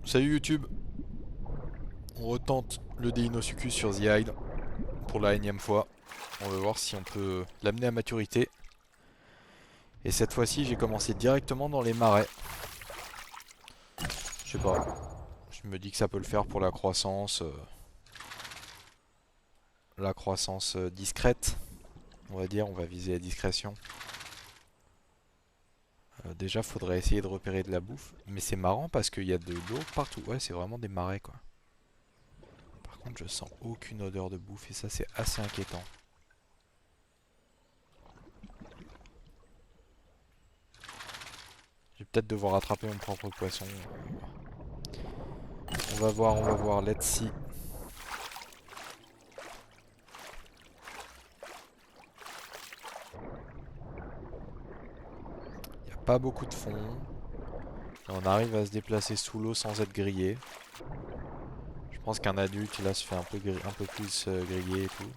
Salut YouTube, on retente le Deinosuchus sur The Isle pour la énième fois. On va voir si on peut l'amener à maturité. Et cette fois-ci, j'ai commencé directement dans les marais. Je sais pas, je me dis que ça peut le faire pour la croissance discrète. On va dire, on va viser la discrétion. Déjà, faudrait essayer de repérer de la bouffe. Mais c'est marrant parce qu'il y a de l'eau partout. Ouais, c'est vraiment des marais quoi. Par contre, je sens aucune odeur de bouffe et ça, c'est assez inquiétant. Je vais peut-être devoir attraper mon propre poisson. On va voir, let's see. Il n'y a pas beaucoup de fond. On arrive à se déplacer sous l'eau sans être grillé. Je pense qu'un adulte là se fait un peu plus griller et tout.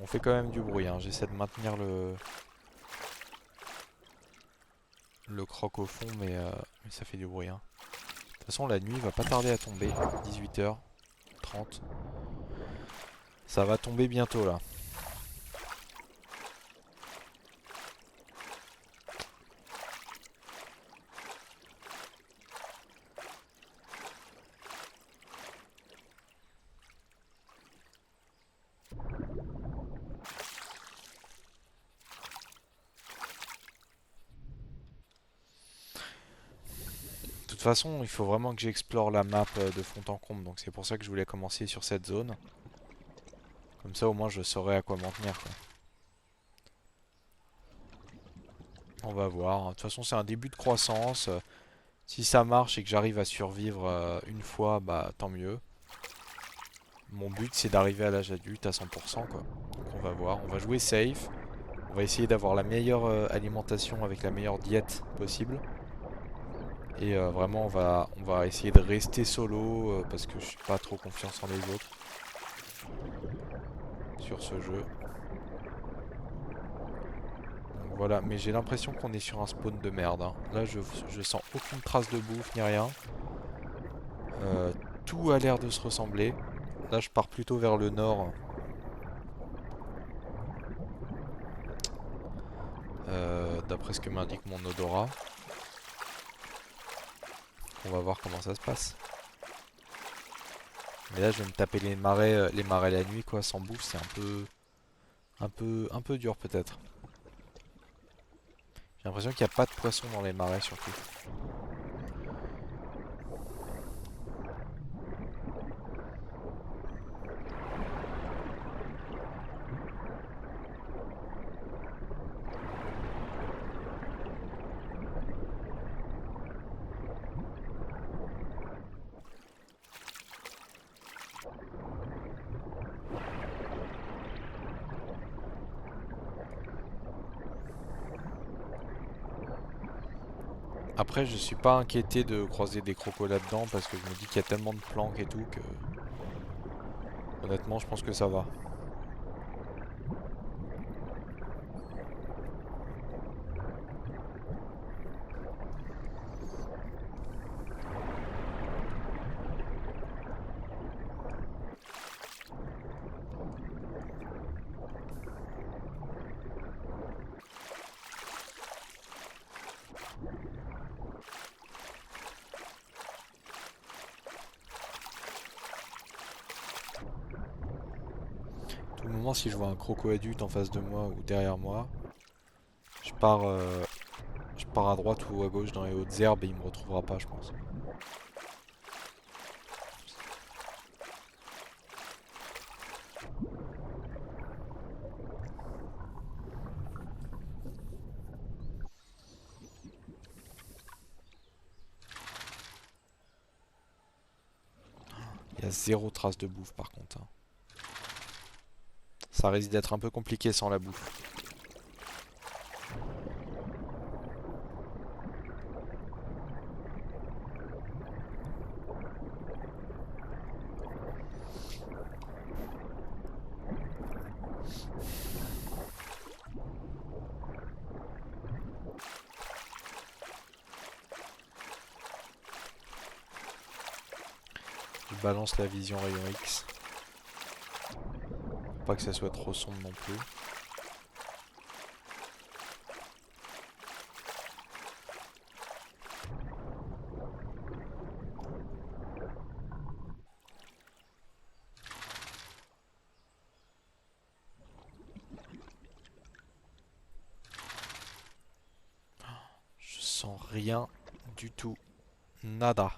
On fait quand même du bruit, hein. J'essaie de maintenir le croc au fond, mais ça fait du bruit, hein. De toute façon, la nuit va pas tarder à tomber. 18h30. Ça va tomber bientôt là. De toute façon, il faut vraiment que j'explore la map de fond en comble. Donc c'est pour ça que je voulais commencer sur cette zone. Comme ça, au moins, je saurais à quoi m'en tenir, quoi. On va voir. De toute façon, c'est un début de croissance. Si ça marche et que j'arrive à survivre une fois, bah tant mieux. Mon but c'est d'arriver à l'âge adulte à 100% quoi. Donc on va voir, on va jouer safe. On va essayer d'avoir la meilleure alimentation avec la meilleure diète possible. Et vraiment on va essayer de rester solo parce que je suis pas trop confiance en les autres sur ce jeu. Donc voilà, mais j'ai l'impression qu'on est sur un spawn de merde, hein. Là je sens aucune trace de bouffe ni rien. Euh, Tout a l'air de se ressembler. Là je pars plutôt vers le nord. D'après ce que m'indique mon odorat. On va voir comment ça se passe. Mais là, je vais me taper les marais la nuit, quoi, sans bouffe, c'est un peu dur peut-être. J'ai l'impression qu'il n'y a pas de poissons dans les marais surtout. Après, je suis pas inquiété de croiser des crocos là-dedans parce que je me dis qu'il y a tellement de planques et tout que honnêtement, je pense que ça va. Tout le moment, si je vois un croco adulte en face de moi ou derrière moi, je pars, euh, je pars à droite ou à gauche dans les hautes herbes et il me retrouvera pas, je pense. Il y a zéro trace de bouffe par contre, hein. Ça risque d'être un peu compliqué sans la bouffe. balance la vision rayon X. Faut pas que ça soit trop sombre non plus. Je sens rien du tout. Nada.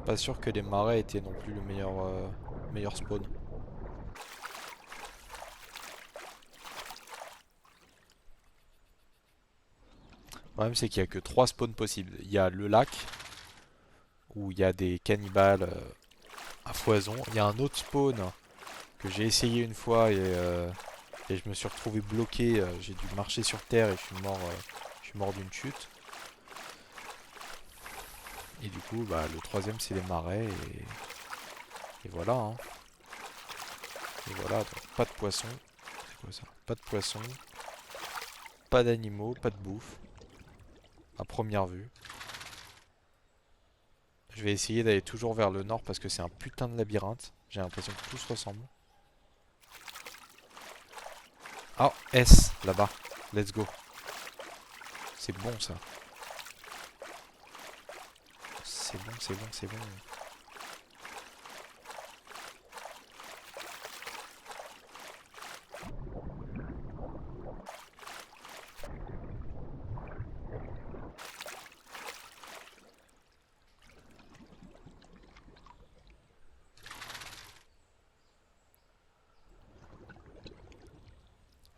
Pas sûr que les marais étaient non plus le meilleur spawn. Le problème c'est qu'il y a que 3 spawns possibles. Il y a le lac, où il y a des cannibales à foison. Il y a un autre spawn que j'ai essayé une fois et je me suis retrouvé bloqué. J'ai dû marcher sur terre et je suis mort d'une chute. Et du coup, bah, le troisième c'est les marais et voilà. Hein. Et voilà, donc pas de poissons. C'est quoi ça? Pas de poissons, pas d'animaux, pas de bouffe. À première vue. Je vais essayer d'aller toujours vers le nord parce que c'est un putain de labyrinthe. J'ai l'impression que tout se ressemble. Ah, S, là-bas. Let's go. C'est bon ça. C'est bon, c'est bon, c'est bon.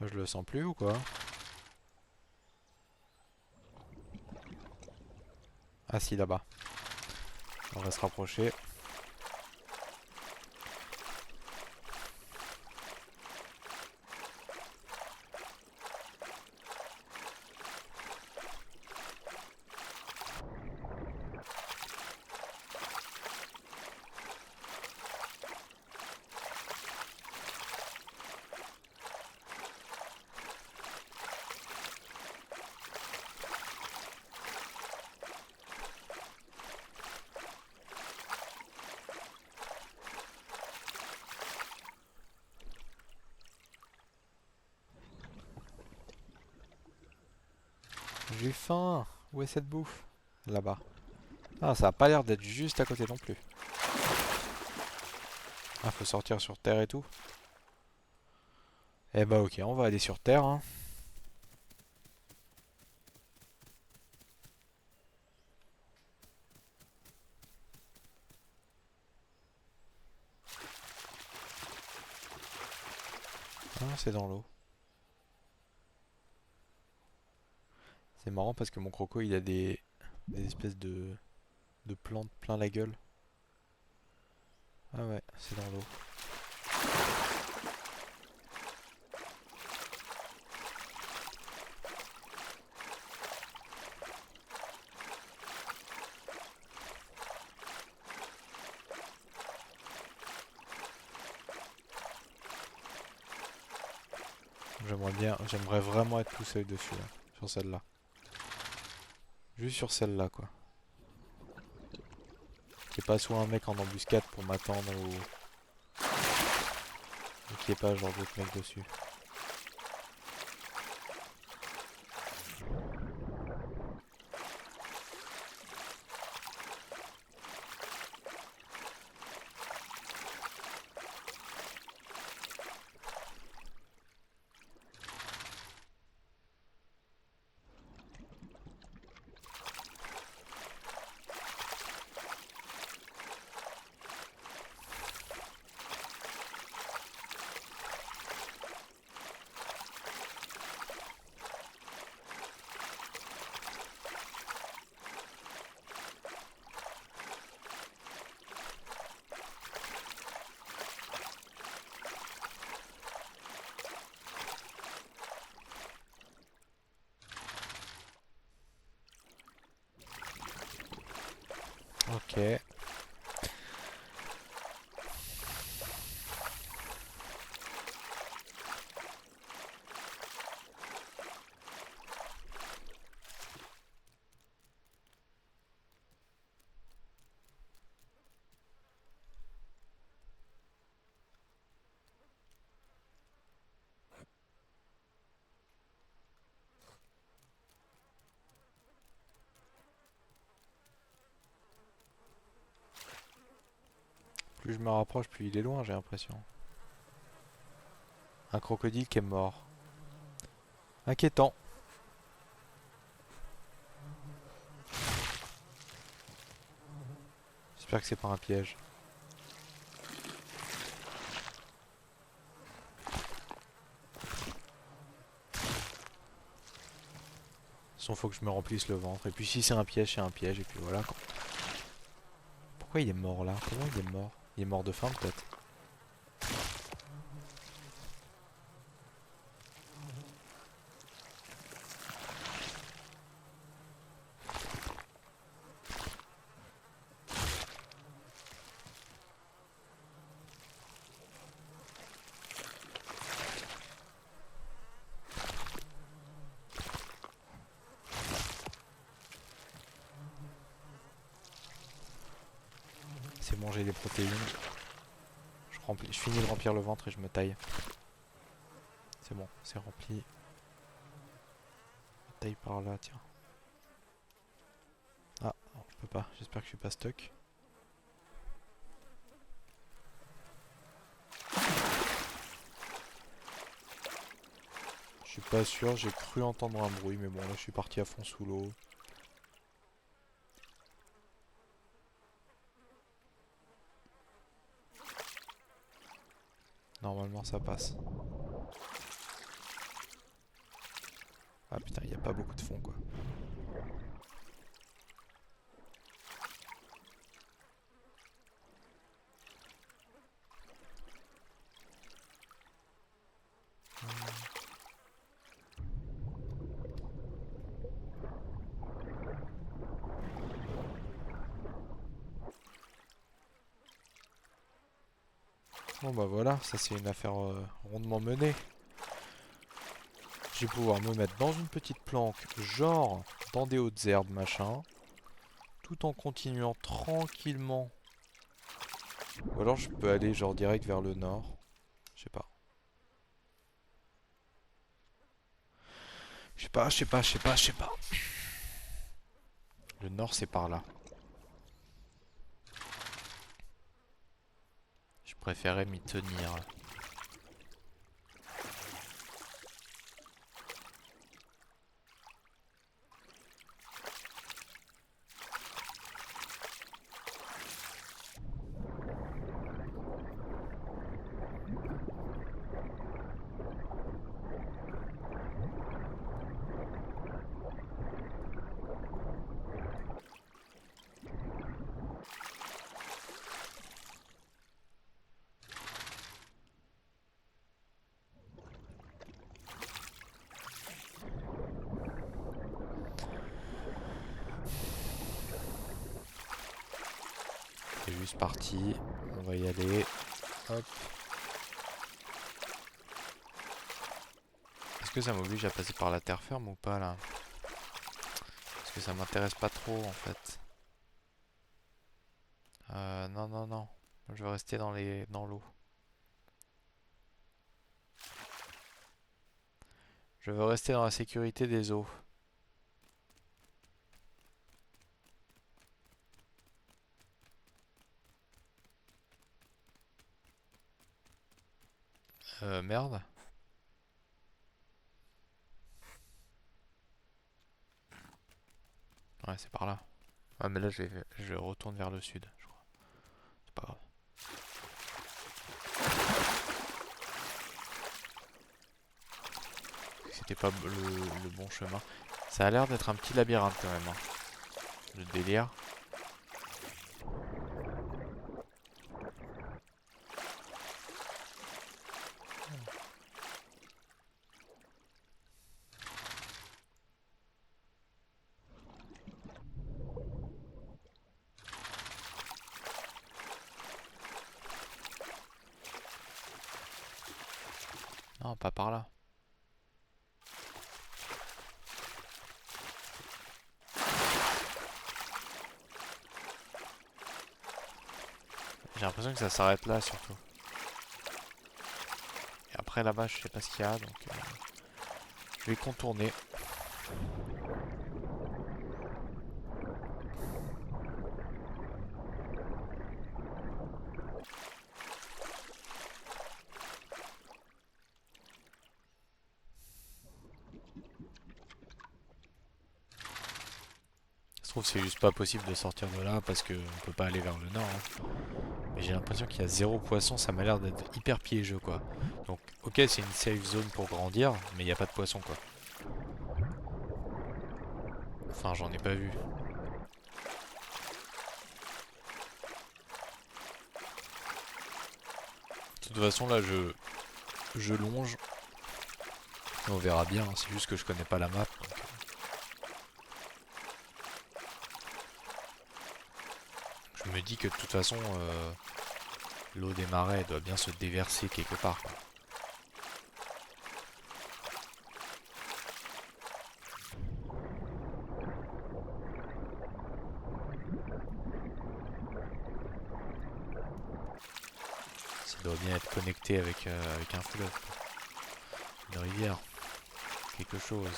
Je le sens plus ou quoi? Ah si, là-bas. On va se rapprocher. J'ai faim. Où est cette bouffe? Là-bas. Ah, ça a pas l'air d'être juste à côté non plus. Ah, faut sortir sur terre et tout. Eh bah ok, on va aller sur terre. Hein. Ah, c'est dans l'eau. C'est marrant parce que mon croco il a des espèces de plantes plein la gueule. Ah ouais, c'est dans l'eau. J'aimerais vraiment être tout seul dessus, là, sur celle-là. Juste sur celle-là, quoi. Qu'il n'y ait pas soit un mec en embuscade pour m'attendre ou qu'il n'y ait pas genre d'autres mecs dessus. Ok. Plus je me rapproche, plus il est loin, j'ai l'impression. Un crocodile qui est mort. Inquiétant. J'espère que c'est pas un piège. Sinon faut que je me remplisse le ventre. Et puis si c'est un piège, c'est un piège. Et puis voilà quoi. Pourquoi il est mort là? Comment il est mort? Il est mort de faim peut-être. C'est bon, j'ai des protéines. Je finis de remplir le ventre et je me taille. C'est bon, c'est rempli. Je me taille par là, tiens. Ah, non, je peux pas. J'espère que je suis pas stuck. Je suis pas sûr, j'ai cru entendre un bruit, mais bon, là je suis parti à fond sous l'eau. Normalement ça passe. Ah putain, il n'y a pas beaucoup de fond quoi. Bon bah voilà, ça c'est une affaire rondement menée. Je vais pouvoir me mettre dans une petite planque, genre dans des hautes herbes machin, tout en continuant tranquillement. Ou alors je peux aller genre direct vers le nord. Je sais pas. Je sais pas. Le nord c'est par là. Je préférais m'y tenir. C'est juste parti. On va y aller. Hop. Est-ce que ça m'oblige à passer par la terre ferme ou pas là? Parce que ça m'intéresse pas trop en fait. Non, non, non. Je veux rester dans l'eau. Je veux rester dans la sécurité des eaux. Merde. Ouais, c'est par là. Ah, mais là, je retourne vers le sud, je crois. C'est pas grave. C'était pas le bon chemin. Ça a l'air d'être un petit labyrinthe quand même. Hein. Le délire. Non, pas par là. J'ai l'impression que ça s'arrête là surtout. Et après là-bas, je sais pas ce qu'il y a, donc je vais contourner. trouve que c'est juste pas possible de sortir de là parce que on peut pas aller vers le nord, hein. Mais j'ai l'impression qu'il y a zéro poisson, ça m'a l'air d'être hyper piégeux quoi. Donc ok c'est une safe zone pour grandir, mais il n'y a pas de poisson quoi. Enfin j'en ai pas vu. De toute façon là je longe. Et on verra bien, hein. C'est juste que je connais pas la map. Je me dis que de toute façon l'eau des marais doit bien se déverser quelque part quoi. Ça doit bien être connecté avec un fleuve, quoi. Une rivière, quelque chose.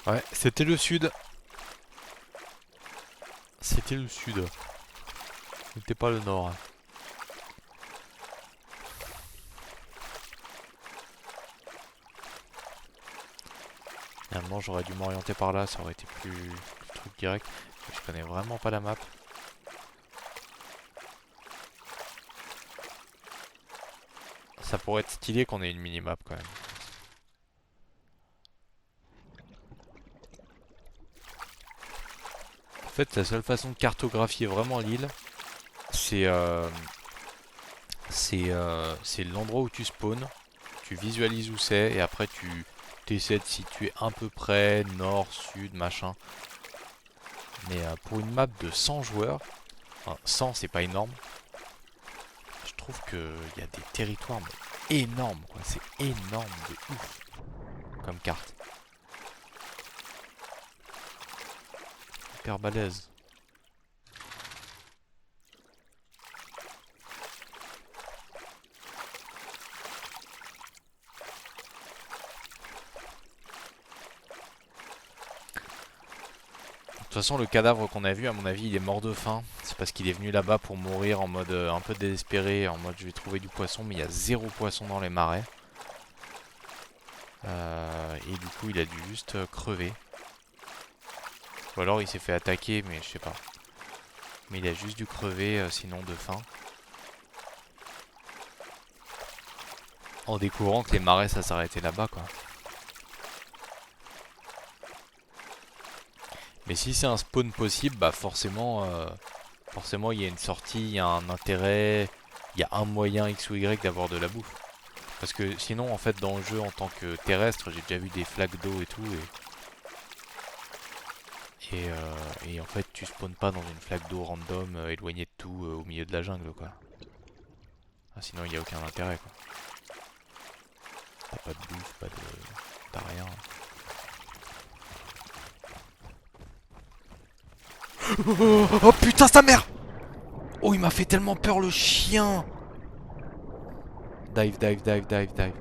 Ouais, c'était le sud. C'était le sud. C'était pas le nord, hein. Finalement, j'aurais dû m'orienter par là, ça aurait été plus truc direct. Mais je connais vraiment pas la map. Ça pourrait être stylé qu'on ait une mini-map quand même. En fait, la seule façon de cartographier vraiment l'île, c'est c'est l'endroit où tu spawns, tu visualises où c'est, et après tu essaies de situer à peu près nord, sud, machin. Mais pour une map de 100 joueurs, enfin 100 c'est pas énorme, je trouve qu'il y a des territoires mais énormes quoi, c'est énorme de ouf comme carte. Hyper balèze. De toute façon le cadavre qu'on a vu à mon avis il est mort de faim. C'est parce qu'il est venu là-bas pour mourir en mode un peu désespéré, en mode je vais trouver du poisson mais il y a zéro poisson dans les marais. Et du coup il a dû juste crever. Ou alors il s'est fait attaquer mais je sais pas. Mais il a juste dû crever sinon de faim. En découvrant que les marais ça s'arrêtait là-bas quoi. Mais si c'est un spawn possible, bah forcément il y a une sortie, il y a un intérêt, il y a un moyen X ou Y d'avoir de la bouffe. Parce que sinon en fait dans le jeu en tant que terrestre, j'ai déjà vu des flaques d'eau et tout et en fait tu spawns pas dans une flaque d'eau random éloignée de tout au milieu de la jungle quoi. Ah, sinon il n'y a aucun intérêt quoi. T'as pas de bouffe, pas de. T'as rien. Oh putain sa mère. Oh il m'a fait tellement peur le chien. Dive, dive, dive, dive, dive.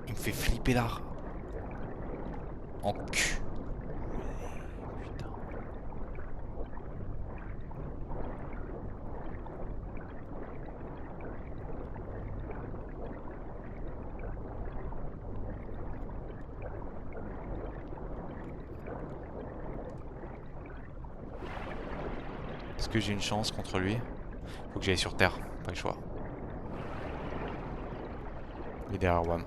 Il me fait flipper là. En cul. Putain. Est-ce que j'ai une chance contre lui? Faut que j'aille sur terre, pas le choix. Il est derrière Wam.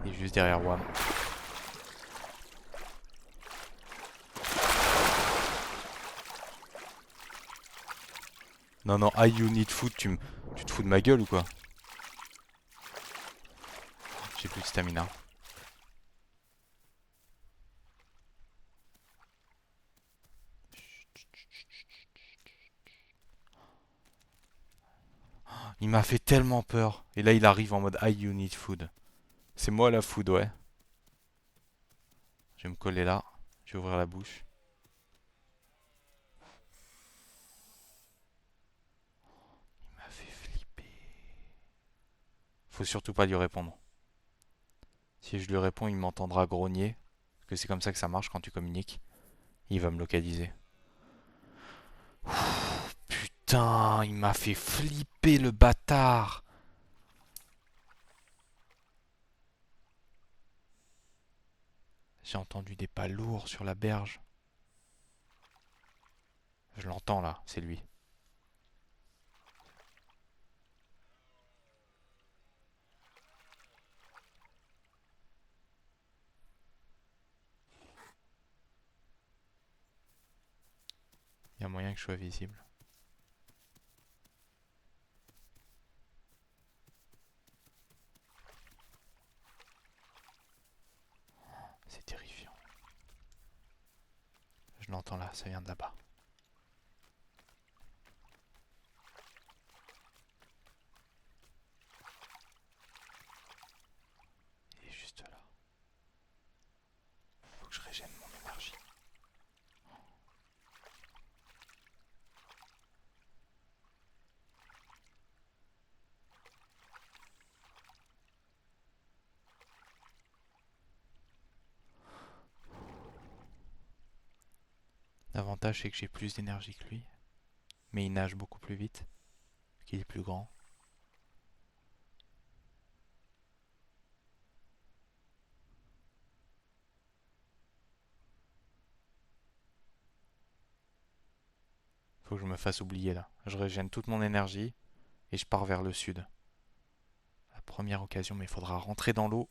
Il est juste derrière Wam. Non, non, I you need food, tu te fous de ma gueule ou quoi? J'ai plus de stamina. Il m'a fait tellement peur. Et là, il arrive en mode I you need food. C'est moi la food, ouais. Je vais me coller là. Je vais ouvrir la bouche. Il m'a fait flipper. Faut surtout pas lui répondre. Si je lui réponds, il m'entendra grogner. Parce que c'est comme ça que ça marche quand tu communiques. Il va me localiser. Putain, il m'a fait flipper le bâtard. J'ai entendu des pas lourds sur la berge. Je l'entends là, c'est lui. Il y a moyen que je sois visible. C'est terrifiant. Je l'entends là, ça vient de là-bas. Il est juste là. Faut que je régène mon énergie. L'avantage c'est que j'ai plus d'énergie que lui. Mais il nage beaucoup plus vite. Parce qu'il est plus grand. Faut que je me fasse oublier là. Je régène toute mon énergie. Et je pars vers le sud. La première occasion, mais il faudra rentrer dans l'eau.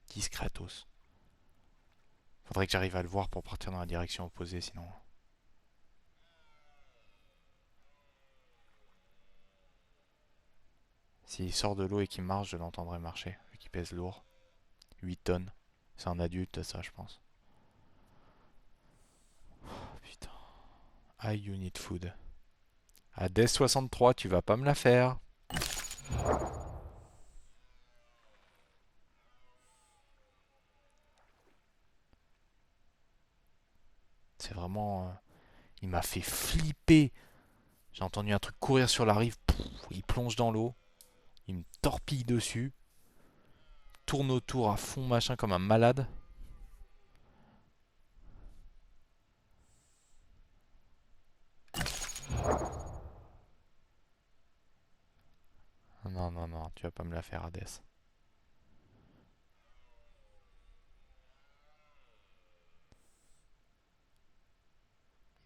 Discretos. Faudrait que j'arrive à le voir pour partir dans la direction opposée, sinon. S'il sort de l'eau et qu'il marche, je l'entendrai marcher, vu qu'il pèse lourd. 8 tonnes. C'est un adulte, ça, je pense. Oh, putain. Ah, you need food. À Death 63, tu vas pas me la faire. C'est vraiment. Il m'a fait flipper. J'ai entendu un truc courir sur la rive. Pouf, il plonge dans l'eau. Il me torpille dessus. Tourne autour à fond, machin, comme un malade. Non, non, non, tu vas pas me la faire, Hades.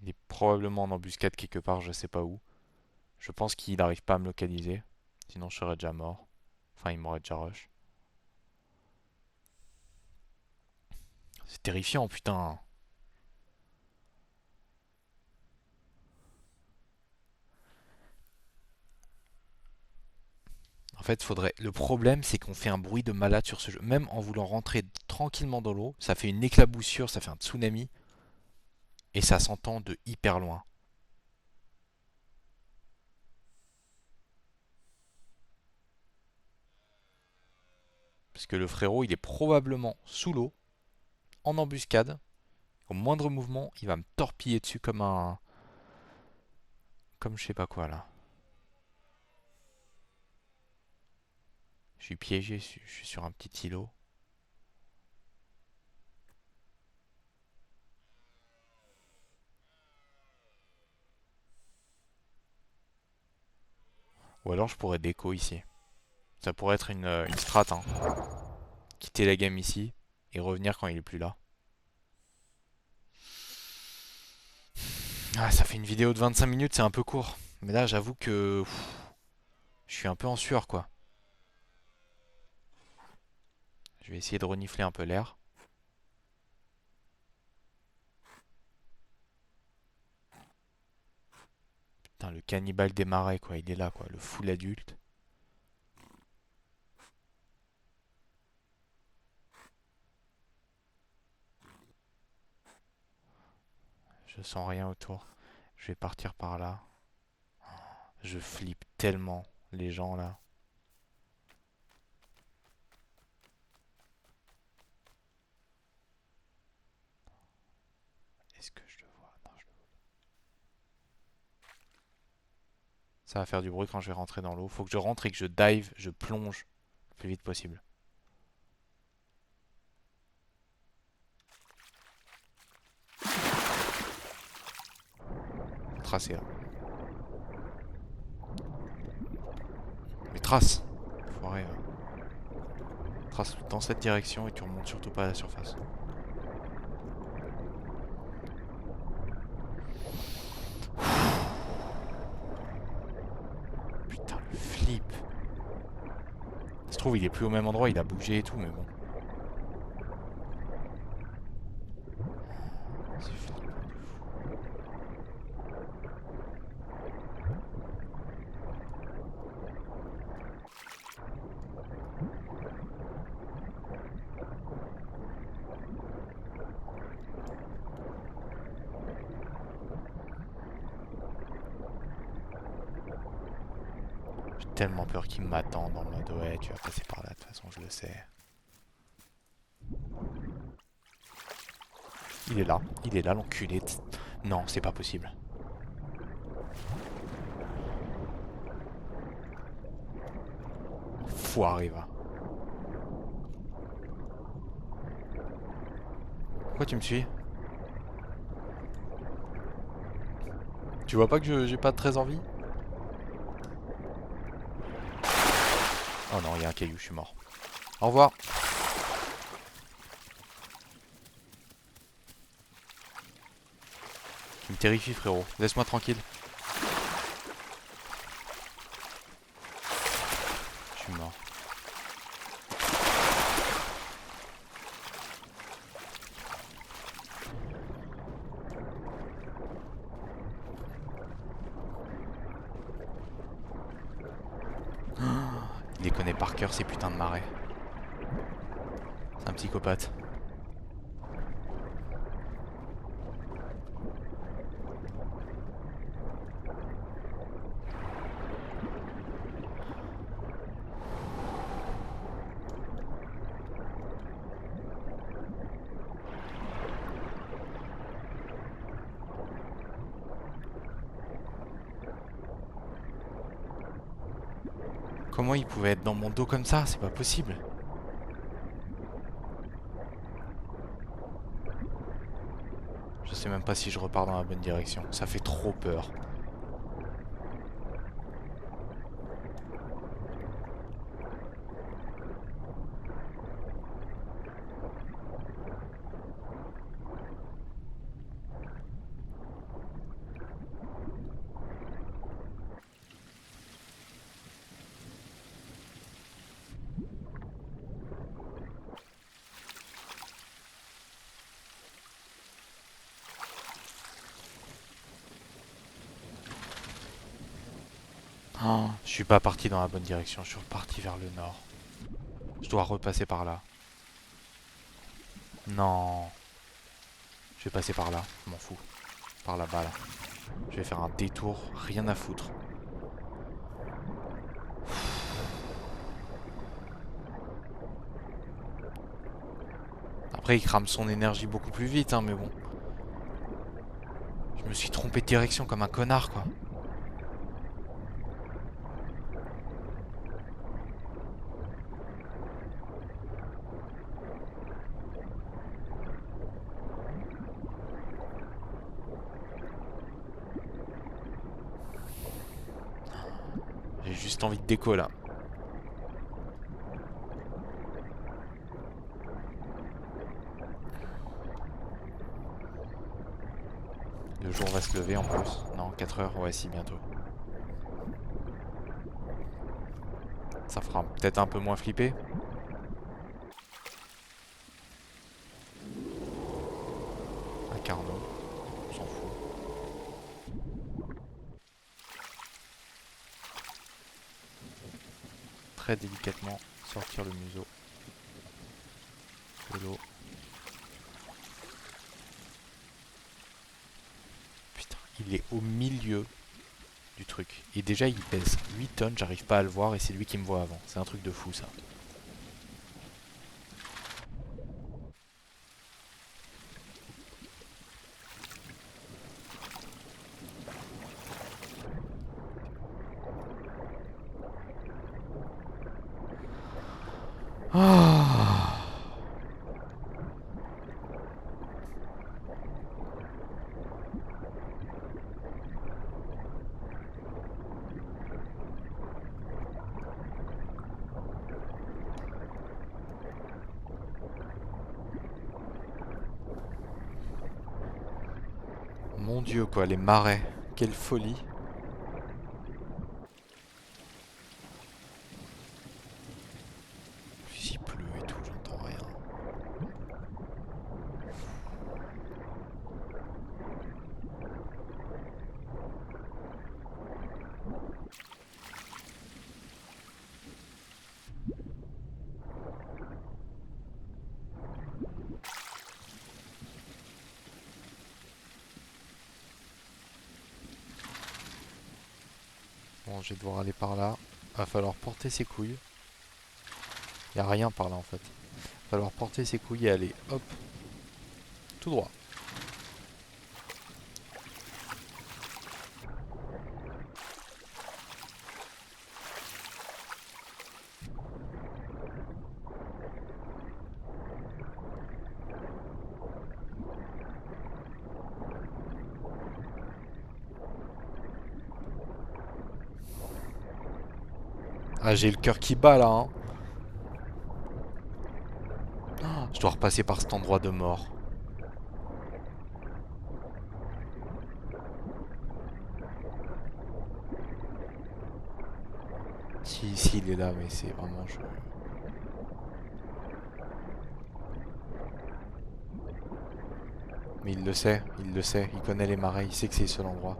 Il est probablement en embuscade quelque part, je sais pas où. Je pense qu'il n'arrive pas à me localiser. Sinon, je serais déjà mort. Enfin, il m'aurait déjà rush. C'est terrifiant, putain. En fait, faudrait. Le problème, c'est qu'on fait un bruit de malade sur ce jeu. Même en voulant rentrer tranquillement dans l'eau, ça fait une éclaboussure, ça fait un tsunami. Et ça s'entend de hyper loin. Parce que le frérot, il est probablement sous l'eau, en embuscade. Au moindre mouvement, il va me torpiller dessus comme un. Comme je sais pas quoi là. Je suis piégé, je suis sur un petit îlot. Ou alors je pourrais déco ici. Ça pourrait être une strat, hein. Quitter la game ici et revenir quand il est plus là. Ah, ça fait une vidéo de 25 minutes, c'est un peu court. Mais là, j'avoue que je suis un peu en sueur, quoi. Je vais essayer de renifler un peu l'air. Putain, le cannibale des marais, quoi. Il est là, quoi. Le full adulte. Je sens rien autour. Je vais partir par là. Je flippe tellement. les gens là. Est-ce que je le vois? Non, ça va faire du bruit quand je vais rentrer dans l'eau. Faut que je rentre et que je dive, je plonge le plus vite possible. Tracer là. Mais trace! Foiré, va. Trace dans cette direction et tu remontes surtout pas à la surface. Putain, le flip! Ça se trouve, il est plus au même endroit, il a bougé et tout, mais bon. C'est flippant de fou. J'ai tellement peur qu'il m'attende en mode ouais, tu vas passer par là, de toute façon, je le sais. il est là, l'enculé. Non, c'est pas possible. Foiré, va. Pourquoi tu me suis? Tu vois pas que j'ai pas très envie? Oh non, il y a un caillou, je suis mort. Au revoir. Tu me terrifies, frérot. Laisse-moi tranquille. Je suis mort. Il les connaît par cœur, ces putains de marais. C'est un psychopathe. Comment il pouvait être dans mon dos comme ça? C'est pas possible. Je sais même pas si je repars dans la bonne direction. Ça fait trop peur. Oh, je suis pas parti dans la bonne direction. Je suis reparti vers le nord. Je dois repasser par là. Non. Je vais passer par là. Je m'en fous. Par là-bas, là. Je vais faire un détour. Rien à foutre. Après, il crame son énergie beaucoup plus vite, hein, mais bon. Je me suis trompé de direction comme un connard, quoi. J'ai juste envie de déco, là. Le jour va se lever en plus. Non, 4 heures, ouais, si, bientôt. Ça fera peut-être un peu moins flipper. Un carnot, on s'en fout. Très délicatement sortir le museau de l'eau. Putain, il est au milieu du truc. Et déjà il pèse 8 tonnes, j'arrive pas à le voir et c'est lui qui me voit avant. C'est un truc de fou ça. Ah, mon dieu quoi, les marais. Quelle folie. Il pleut et tout, j'entends rien. Bon, je vais devoir aller par là. Va falloir porter ses couilles. Y a rien par là en fait. Va falloir porter ses couilles et aller, hop, tout droit. Ah, j'ai le cœur qui bat là, hein. Ah, je dois repasser par cet endroit de mort. Si, il est là, mais c'est vraiment... Mais il le sait, il connaît les marais, il sait que c'est le seul endroit.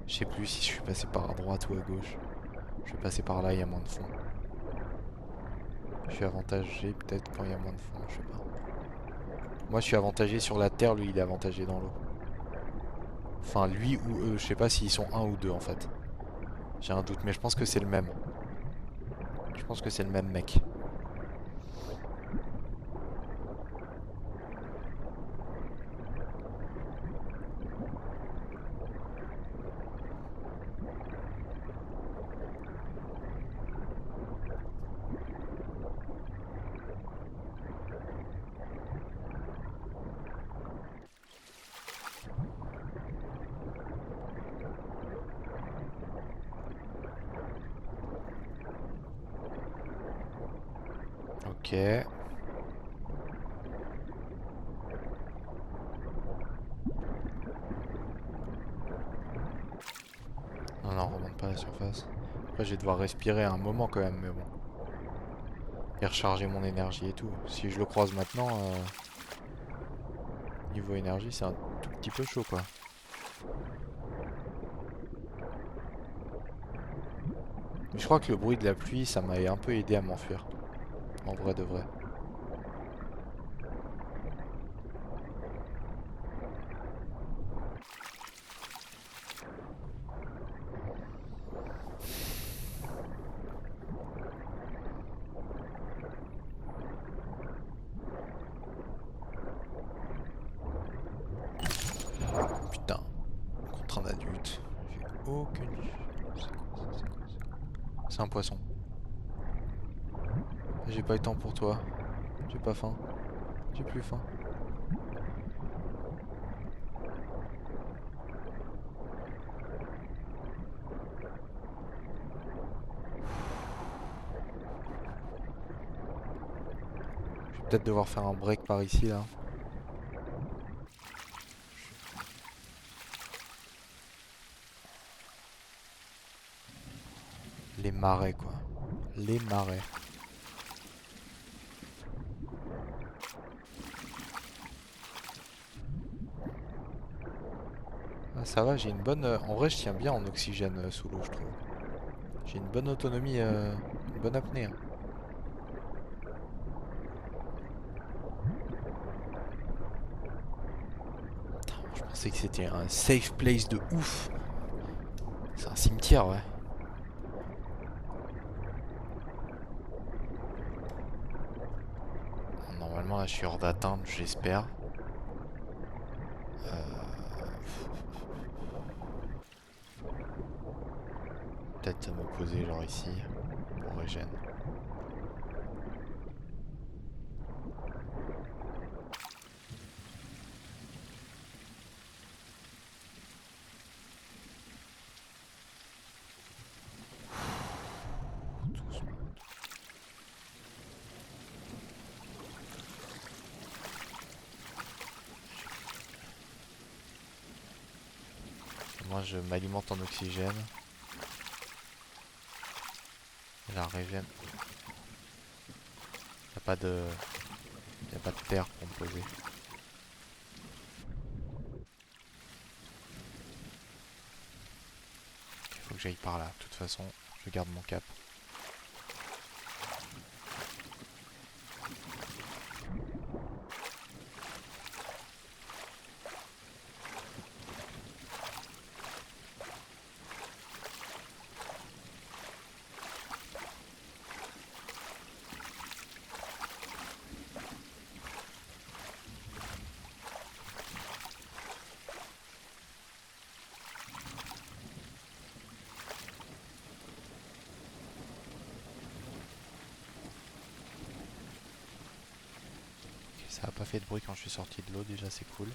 Je sais plus si je suis passé par droite ou à gauche. Je vais passer par là, il y a moins de fond. Je suis avantagé peut-être quand il y a moins de fond, je sais pas. Moi je suis avantagé sur la terre, lui il est avantagé dans l'eau. Enfin lui ou eux, je sais pas s'ils sont un ou deux en fait. J'ai un doute, mais je pense que c'est le même. Je pense que c'est le même mec. Ok. Non, non, remonte pas à la surface. Après, je vais devoir respirer un moment quand même, mais bon. Et recharger mon énergie et tout. Si je le croise maintenant, niveau énergie, c'est un tout petit peu chaud quoi. Mais je crois que le bruit de la pluie, ça m'a un peu aidé à m'enfuir. En vrai de vrai. Putain, contre un adulte. J'ai aucune... C'est un poisson. J'ai pas eu le temps pour toi. J'ai pas faim. J'ai plus faim. Je vais peut-être devoir faire un break par ici là. Les marais quoi. Les marais. Ah, ça va, j'ai une bonne... En vrai, je tiens bien en oxygène sous l'eau, je trouve. J'ai une bonne autonomie, une bonne apnée, hein. Je pensais que c'était un safe place de ouf. C'est un cimetière, ouais. Normalement, là, je suis hors d'atteinte, j'espère. Peut-être me poser genre ici pour régène. Moi je m'alimente en oxygène. Et la régène. Y a pas de terre pour me poser. Il faut que j'aille par là. De toute façon, je garde mon cap. Ça a pas fait de bruit quand je suis sorti de l'eau, déjà c'est cool.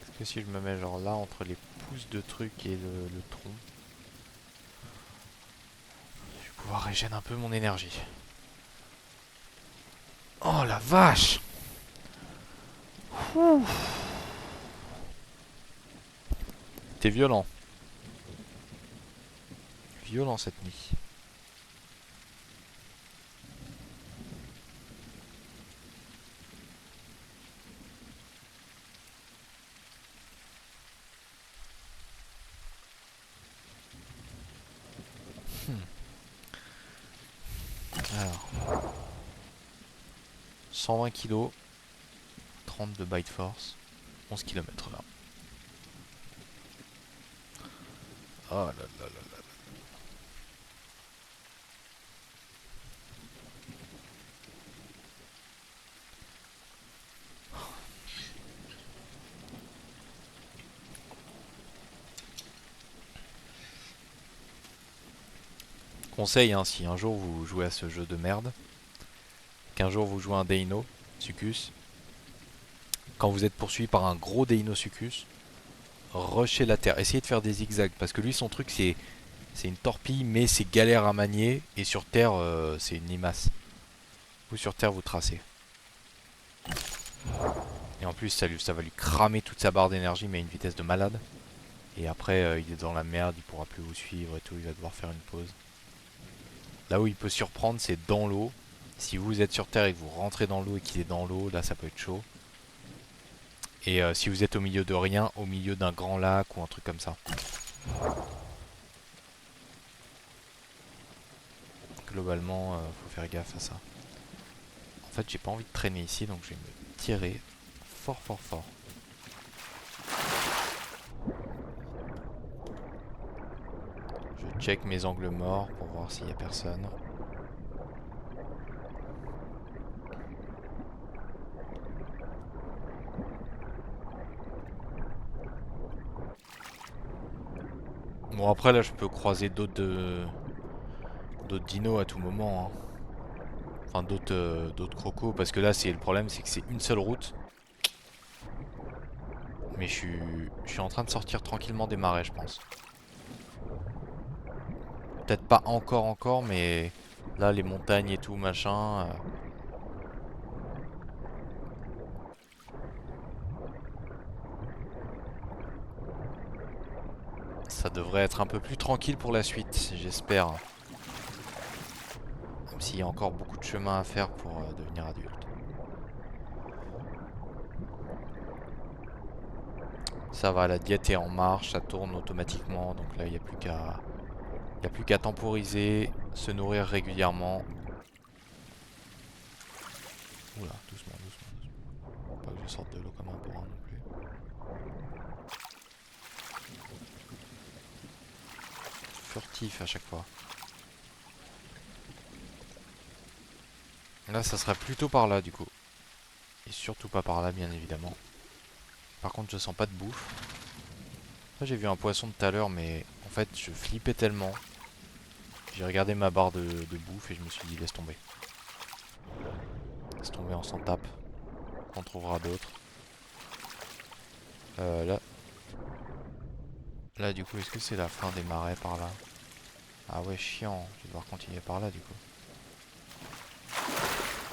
Est-ce que si je me mets genre là entre les pousses de trucs et le tronc, je vais pouvoir régénérer un peu mon énergie. Oh la vache! T'es violent. Violent cette nuit. Alors, 120 kg, 30 de bite force, 11 km là. Oh là là là là. Conseil, hein, si un jour vous jouez à ce jeu de merde, qu'un jour vous jouez un Deino Succus, quand vous êtes poursuivi par un gros Deino Succus, rushez la terre. Essayez de faire des zigzags, parce que lui son truc c'est une torpille, mais c'est galère à manier, et sur terre c'est une limace. Vous sur terre vous tracez. Et en plus ça va lui cramer toute sa barre d'énergie, mais à une vitesse de malade. Et après il est dans la merde, il pourra plus vous suivre et tout, il va devoir faire une pause. Là où il peut surprendre, c'est dans l'eau. Si vous êtes sur terre et que vous rentrez dans l'eau et qu'il est dans l'eau, là ça peut être chaud. Et si vous êtes au milieu de rien, au milieu d'un grand lac ou un truc comme ça. Globalement, faut faire gaffe à ça. En fait, j'ai pas envie de traîner ici, donc je vais me tirer fort fort fort. Je check mes angles morts pour voir s'il y a personne. Bon après là je peux croiser d'autres dinos à tout moment, hein. Enfin d'autres crocos, parce que là c'est le problème, c'est que c'est une seule route. Mais je suis en train de sortir tranquillement des marais, je pense. Peut-être pas encore, mais là les montagnes et tout machin. Ça devrait être un peu plus tranquille pour la suite, j'espère. Même s'il y a encore beaucoup de chemin à faire pour devenir adulte. Ça va, la diète est en marche, ça tourne automatiquement, donc là il n'y a plus qu'à Il n'y a plus qu'à temporiser, se nourrir régulièrement. Oula, doucement, doucement, doucement. Pas que je sorte de l'eau comme un bourrin non plus. Furtif à chaque fois. Là, ça serait plutôt par là du coup. Et surtout pas par là, bien évidemment. Par contre, je sens pas de bouffe. Là, j'ai vu un poisson tout à l'heure, mais en fait, je flippais tellement. J'ai regardé ma barre de bouffe et je me suis dit, laisse tomber. Laisse tomber, on s'en tape. On trouvera d'autres. Là. Là, du coup, est-ce que c'est la fin des marais par là? Ah ouais, chiant. Je vais devoir continuer par là, du coup.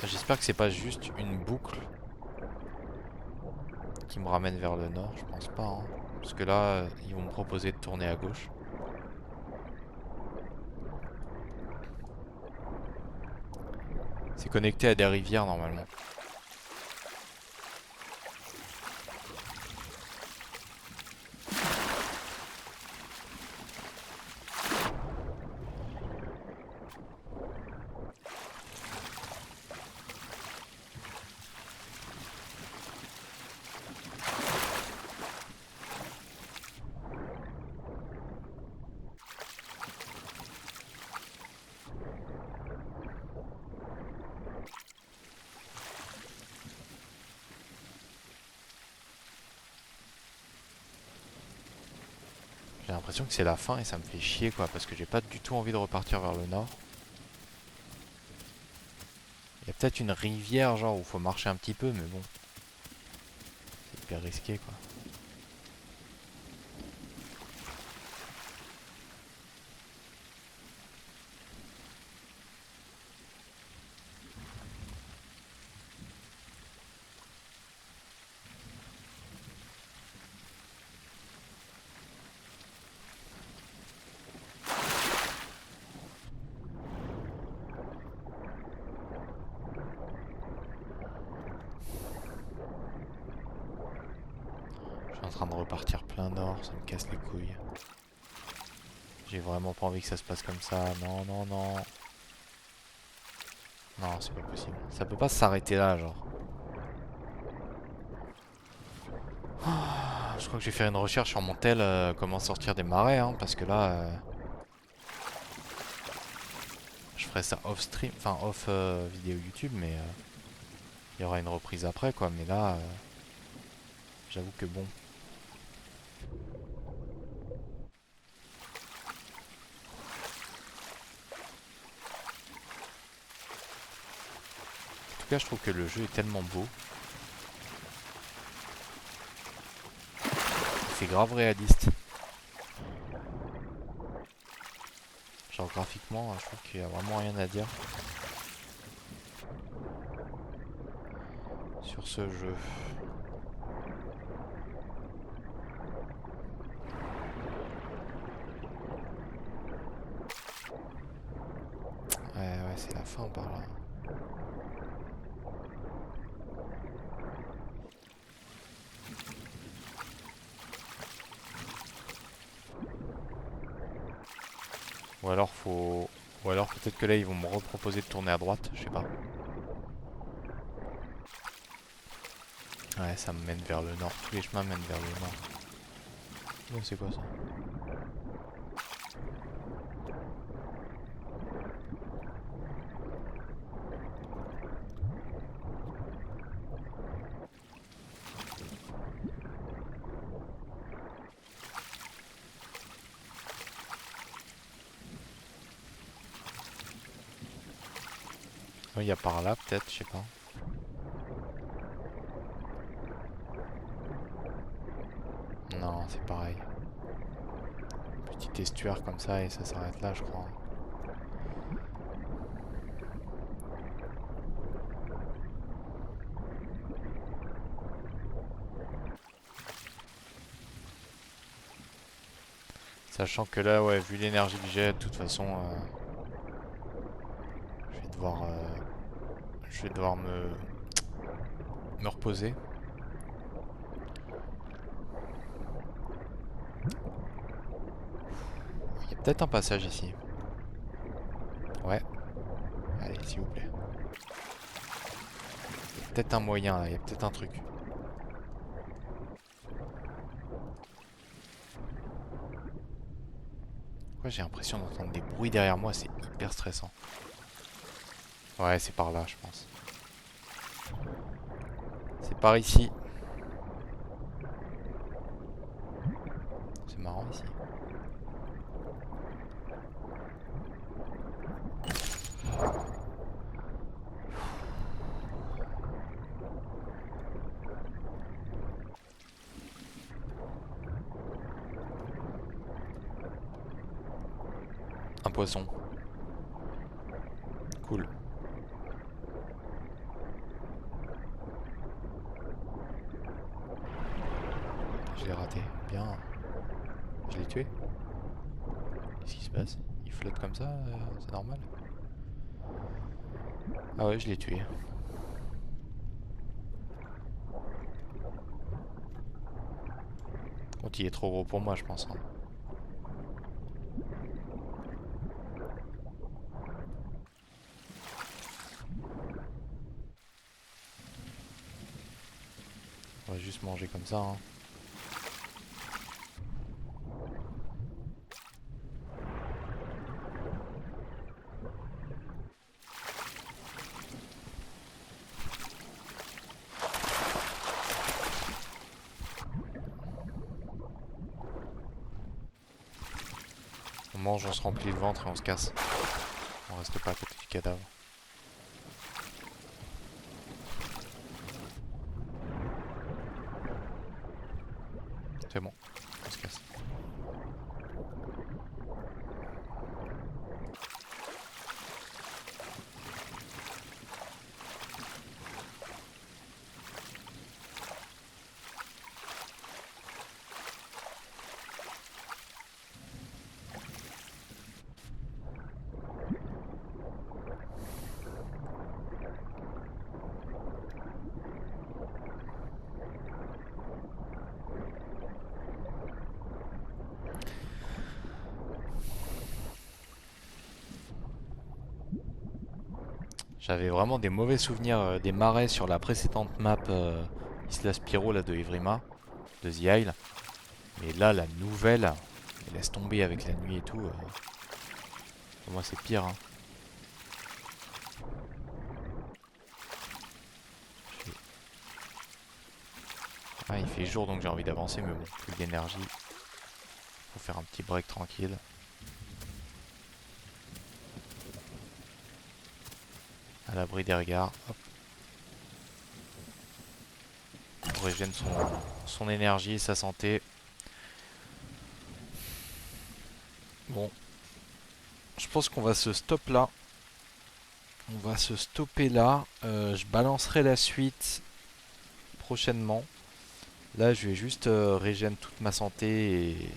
J'espère que c'est pas juste une boucle qui me ramène vers le nord. Je pense pas, hein. Parce que là, ils vont me proposer de tourner à gauche. C'est connecté à des rivières, normalement. J'ai l'impression que c'est la fin et ça me fait chier, quoi, parce que j'ai pas du tout envie de repartir vers le nord. Il y a peut-être une rivière, genre, où il faut marcher un petit peu, mais bon. C'est hyper risqué, quoi. Je suis en train de repartir plein nord, ça me casse les couilles. J'ai vraiment pas envie que ça se passe comme ça. Non, non, non. Non, c'est pas possible. Ça peut pas s'arrêter là, genre. Je crois que je vais faire une recherche sur mon tel comment sortir des marais, hein, parce que là, je ferai ça off stream, enfin off vidéo YouTube, mais il y aura une reprise après, quoi. Mais là, j'avoue que bon. En tout cas, je trouve que le jeu est tellement beau. C'est grave réaliste. Genre graphiquement, je trouve qu'il y a vraiment rien à dire sur ce jeu. Ouais, c'est la fin par là. Ou alors faut... Ou alors peut-être que là ils vont me reproposer de tourner à droite, je sais pas. Ouais, ça me mène vers le nord. Tous les chemins mènent vers le nord. Oh, c'est quoi ça? Oh, il y a par là peut-être, je sais pas. Non, c'est pareil. Petit estuaire comme ça et ça s'arrête là, je crois. Sachant que là, ouais, vu l'énergie que j'ai, de toute façon, je vais devoir, me reposer. Il y a peut-être un passage ici. Ouais. Allez, s'il vous plaît. Il y a peut-être un moyen là, il y a peut-être un truc. Pourquoi j'ai l'impression d'entendre des bruits derrière moi, c'est hyper stressant. Ouais, c'est par là, je pense. C'est par ici. C'est marrant ici. Un poisson. Cool. Je l'ai raté. Bien. Je l'ai tué. Qu'est-ce qui se passe? Il flotte comme ça, c'est normal? Ah ouais, je l'ai tué. Bon, il est trop gros pour moi, je pense, hein. On va juste manger comme ça, hein. On mange, on se remplit le ventre et on se casse. On reste pas à côté du cadavre. C'est bon, on se casse. J'avais vraiment des mauvais souvenirs des marais sur la précédente map Isla Spiro là, de Evrima, de The Isle. Mais là, la nouvelle, elle laisse tomber avec la nuit et tout. Pour moi, c'est pire, hein. Ah, il fait jour donc j'ai envie d'avancer, mais bon, plus d'énergie. Faut faire un petit break tranquille. À l'abri des regards. Hop. On régène son énergie et sa santé. Bon, je pense qu'on va se stop là. On va se stopper là. Je balancerai la suite prochainement. Là, je vais juste régène toute ma santé et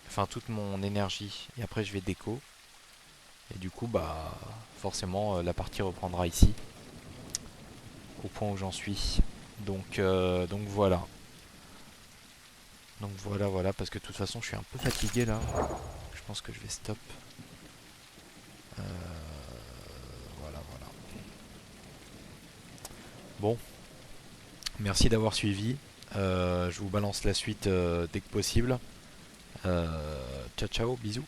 enfin toute mon énergie. Et après, je vais déco. Et du coup, bah, forcément, la partie reprendra ici, au point où j'en suis. Donc voilà. Donc voilà, voilà, parce que de toute façon, je suis un peu fatigué là. Je pense que je vais stop. Voilà, voilà. Bon, merci d'avoir suivi. Je vous balance la suite dès que possible. Ciao, ciao, bisous.